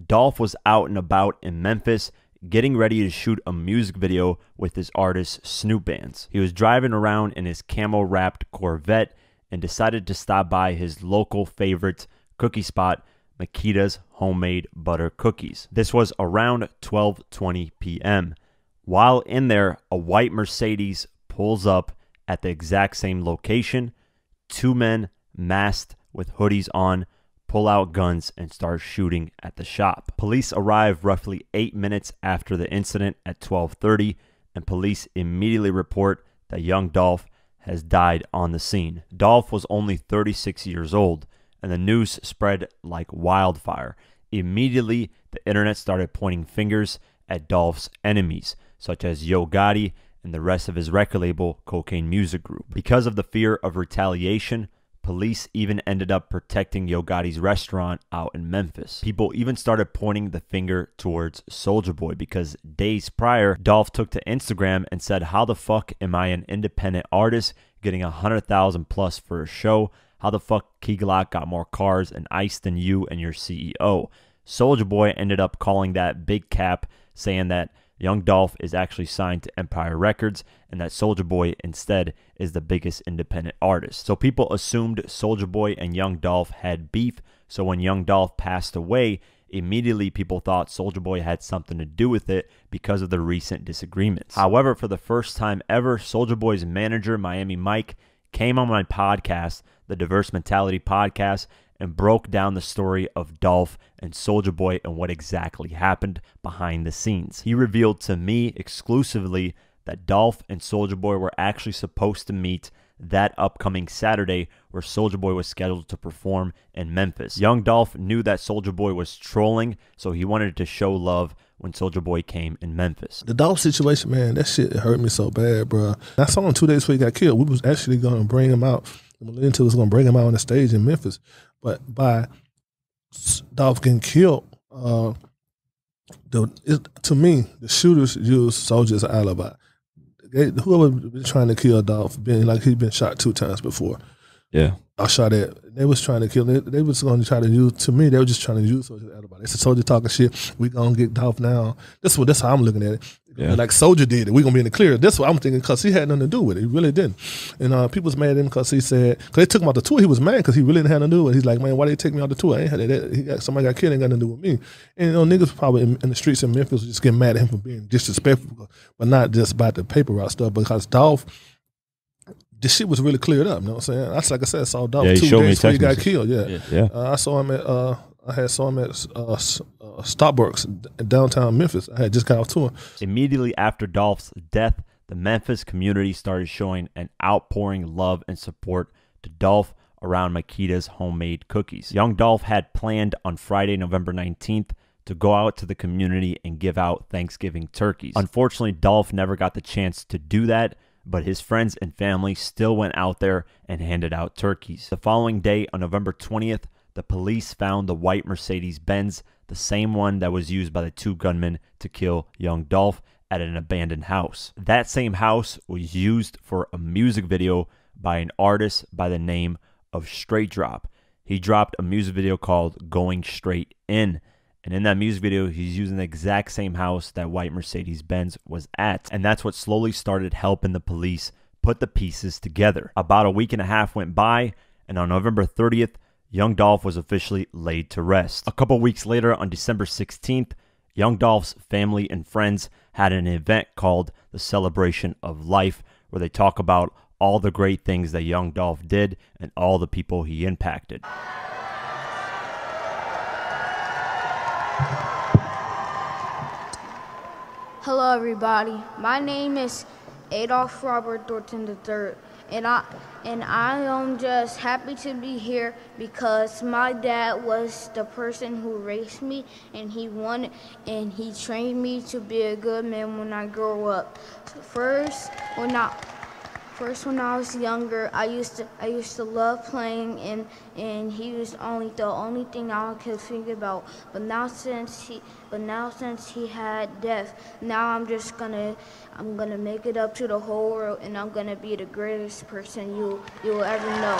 Dolph was out and about in Memphis getting ready to shoot a music video with his artist Snoop Bands. He was driving around in his camo-wrapped Corvette and decided to stop by his local favorite cookie spot, Makita's Homemade Butter Cookies. This was around 12:20 p.m. While in there, a white Mercedes pulls up at the exact same location. Two men masked with hoodies on pull out guns and start shooting at the shop. Police arrive roughly 8 minutes after the incident at 12:30, and police immediately report that Young Dolph has died on the scene. Dolph was only 36 years old, and the news spread like wildfire. Immediately, the internet started pointing fingers at Dolph's enemies, such as Yo Gotti and the rest of his record label, Cocaine Music Group. Because of the fear of retaliation, police even ended up protecting Yo Gotti's restaurant out in Memphis. People even started pointing the finger towards Soulja Boy, because days prior, Dolph took to Instagram and said, "How the fuck am I an independent artist getting 100,000 plus for a show? How the fuck Key Glock got more cars and ice than you and your CEO?" Soulja Boy ended up calling that big cap, saying that Young Dolph is actually signed to Empire Records and that Soulja Boy instead is the biggest independent artist. So people assumed Soulja Boy and Young Dolph had beef. So when Young Dolph passed away, immediately people thought Soulja Boy had something to do with it because of the recent disagreements. However, for the first time ever, Soulja Boy's manager, Miami Mike, came on my podcast, the Diverse Mentality Podcast, and broke down the story of Dolph and Soulja Boy and what exactly happened behind the scenes. He revealed to me exclusively that Dolph and Soulja Boy were actually supposed to meet that upcoming Saturday, where Soulja Boy was scheduled to perform in Memphis. Young Dolph knew that Soulja Boy was trolling, so he wanted to show love when Soulja Boy came in Memphis. The Dolph situation, man, that shit hurt me so bad, bro. I saw him 2 days before he got killed. We was actually going to bring him out. Into was going to bring him out on the stage in Memphis. But by Dolph getting killed, To me, the shooters use soldiers as alibi. Whoever been trying to kill Dolph, he'd been shot 2 times before. Yeah. I shot at. They was trying to kill. They was going to try to use. To me, they were just trying to use soldiers as alibi. It's a soldier talking shit. We gonna get Dolph now. That's how I'm looking at it. Yeah. Like Soldier did it. We gonna be in the clear. That's what I'm thinking because he had nothing to do with it. He really didn't. And people was mad at him because he said, because they took him out the tour. He was mad because he really didn't have nothing to do with it. He's like, man, why they take me out the tour? I ain't had that. Somebody got killed. Ain't got nothing to do with me. And niggas probably in the streets in Memphis was just getting mad at him for being disrespectful, but not just about the paper route stuff. Because Dolph, this shit was really cleared up. You know what I'm saying? That's like I said, I saw Dolph 2 days before he got killed. Yeah. I saw him at. I saw him at Starbucks in downtown Memphis. I had just got off tour. Immediately after Dolph's death, the Memphis community started showing an outpouring love and support to Dolph around Makita's homemade cookies. Young Dolph had planned on Friday, November 19th to go out to the community and give out Thanksgiving turkeys. Unfortunately, Dolph never got the chance to do that, but his friends and family still went out there and handed out turkeys. The following day, on November 20th, the police found the white Mercedes-Benz, the same one that was used by the 2 gunmen to kill young Dolph, at an abandoned house. That same house was used for a music video by an artist by the name of Straight Drop. He dropped a music video called Going Straight In. And in that music video, he's using the exact same house that white Mercedes-Benz was at. And that's what slowly started helping the police put the pieces together. About a week and a half went by, and on November 30th, young Dolph was officially laid to rest. A couple weeks later, on December 16th, young Dolph's family and friends had an event called the Celebration of Life, where they talk about all the great things that young Dolph did and all the people he impacted. Hello everybody, my name is Adolph Robert Thornton III, and I am just happy to be here because my dad was the person who raised me, and he trained me to be a good man when I grow up. First, when I was younger, I used to love playing, and he was the only thing I could think about. But now since he had death, now I'm gonna make it up to the whole world, and I'm gonna be the greatest person you'll ever know.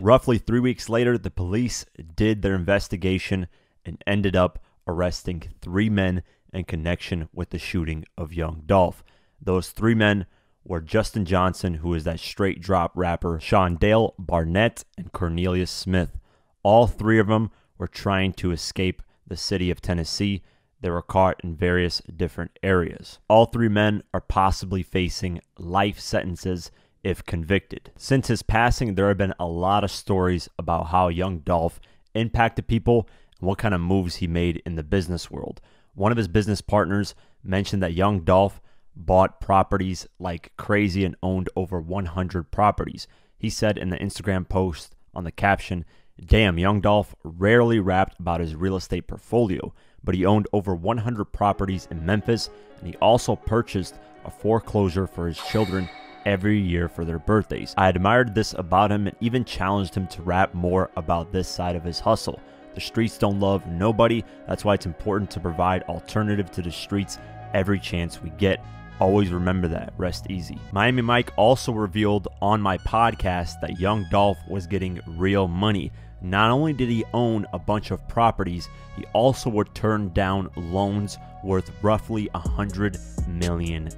Roughly 3 weeks later, the police did their investigation and ended up arresting 3 men in connection with the shooting of young Dolph. Those 3 men were Justin Johnson, who is that Straight Drop rapper, Shondale Barnett, and Cornelius Smith. All 3 of them were trying to escape the city of Tennessee. They were caught in various different areas. All 3 men are possibly facing life sentences if convicted. Since his passing, there have been a lot of stories about how young Dolph impacted people and what kind of moves he made in the business world. One of his business partners mentioned that young Dolph bought properties like crazy and owned over 100 properties. He said in the Instagram post on the caption, "Damn, young Dolph rarely rapped about his real estate portfolio, but he owned over 100 properties in Memphis, and he also purchased a foreclosure for his children every year for their birthdays. I admired this about him and even challenged him to rap more about this side of his hustle. The streets don't love nobody. That's why it's important to provide alternative to the streets every chance we get. Always remember that. Rest easy." Miami Mike also revealed on my podcast that young Dolph was getting real money. Not only did he own a bunch of properties, he also would turn down loans worth roughly $100 million.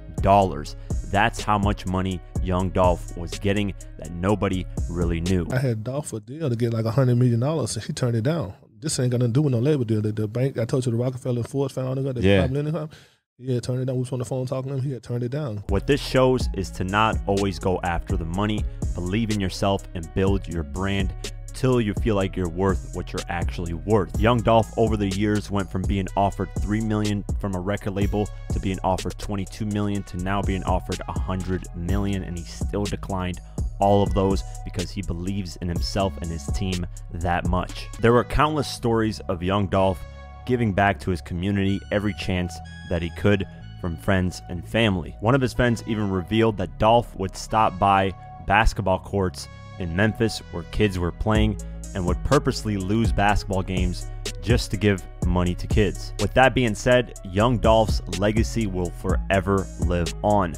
That's how much money young Dolph was getting that nobody really knew. I had Dolph a deal to get like $100 million, and he turned it down. This ain't got nothing to do with no labor deal. The bank, I told you, the Rockefeller and Ford found it. He had turned it down. We was on the phone talking to him. He had turned it down. What this shows is to not always go after the money. Believe in yourself and build your brand till you feel like you're worth what you're actually worth. Young Dolph over the years went from being offered $3 million from a record label to being offered $22 million to now being offered $100 million, and he still declined all of those because he believes in himself and his team that much. There were countless stories of young Dolph giving back to his community every chance that he could, from friends and family. One of his friends even revealed that Dolph would stop by basketball courts in Memphis where kids were playing and would purposely lose basketball games just to give money to kids. With that being said, Young Dolph's legacy will forever live on.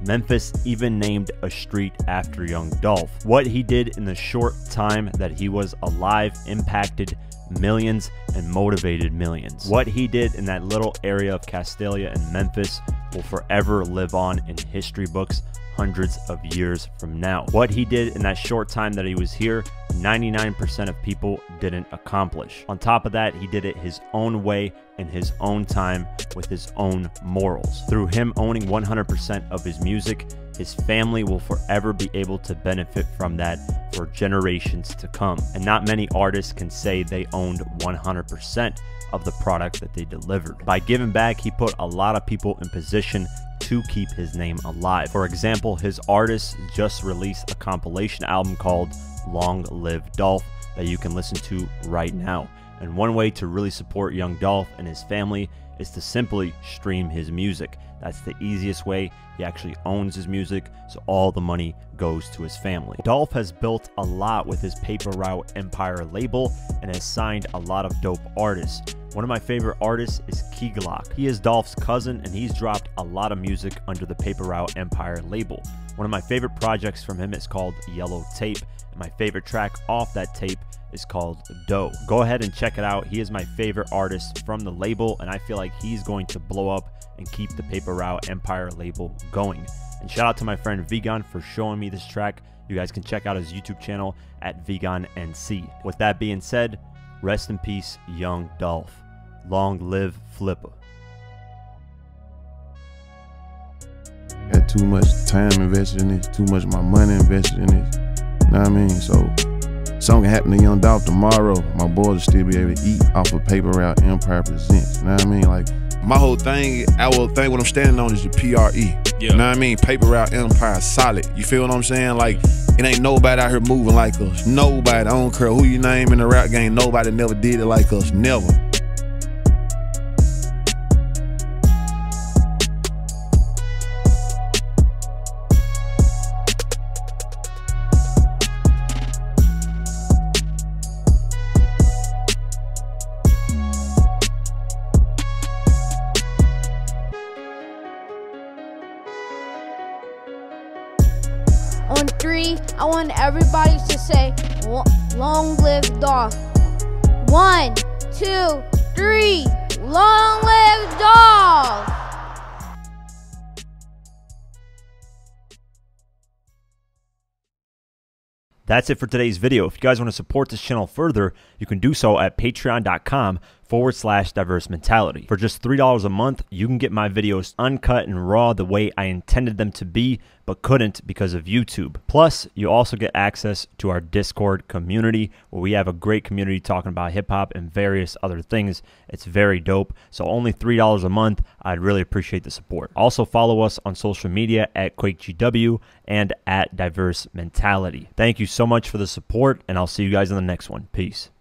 Memphis even named a street after Young Dolph. What he did in the short time that he was alive impacted millions and motivated millions. What he did in that little area of Castalia and Memphis will forever live on in history books hundreds of years from now. What he did in that short time that he was here, 99% of people didn't accomplish. On top of that, he did it his own way in his own time with his own morals. Through him owning 100% of his music, his family will forever be able to benefit from that for generations to come. And not many artists can say they owned 100% of the product that they delivered. By giving back, he put a lot of people in position to keep his name alive. For example, his artists just released a compilation album called Long Live Dolph that you can listen to right now. And one way to really support Young Dolph and his family is to simply stream his music. That's the easiest way. He actually owns his music, so all the money goes to his family. Dolph has built a lot with his Paper Route Empire label and has signed a lot of dope artists. One of my favorite artists is Key Glock. He is Dolph's cousin, and he's dropped a lot of music under the Paper Route Empire label. One of my favorite projects from him is called Yellow Tape, and my favorite track off that tape is called Doe. Go ahead and check it out. He is my favorite artist from the label, and I feel like he's going to blow up and keep the Paper Route Empire label going. And shout out to my friend Vegan for showing me this track. You guys can check out his YouTube channel at VeganNC. With that being said, rest in peace, Young Dolph. Long live Flipper. Got too much time invested in this, too much of my money invested in this. You know what I mean? So something can happen to Young Dolph tomorrow, my boys will still be able to eat off of Paper Route Empire Presents. You know what I mean? Like, my whole thing, our thing, what I'm standing on is the PRE. You know what I mean? Paper Route Empire, solid. You feel what I'm saying? Like, it ain't nobody out here moving like us. Nobody. I don't care who you name in the rap game. Nobody never did it like us. Never. On 3, I want everybody to say, long live Dolph. 1, 2, 3, long live Dolph! That's it for today's video. If you guys want to support this channel further, you can do so at patreon.com/diverse mentality. For just $3 a month, you can get my videos uncut and raw the way I intended them to be, but couldn't because of YouTube. Plus, you also get access to our Discord community, where we have a great community talking about hip-hop and various other things. It's very dope. So only $3 a month. I'd really appreciate the support. Also follow us on social media at QuakeGW and at Diverse Mentality. Thank you so much for the support, and I'll see you guys in the next one. Peace.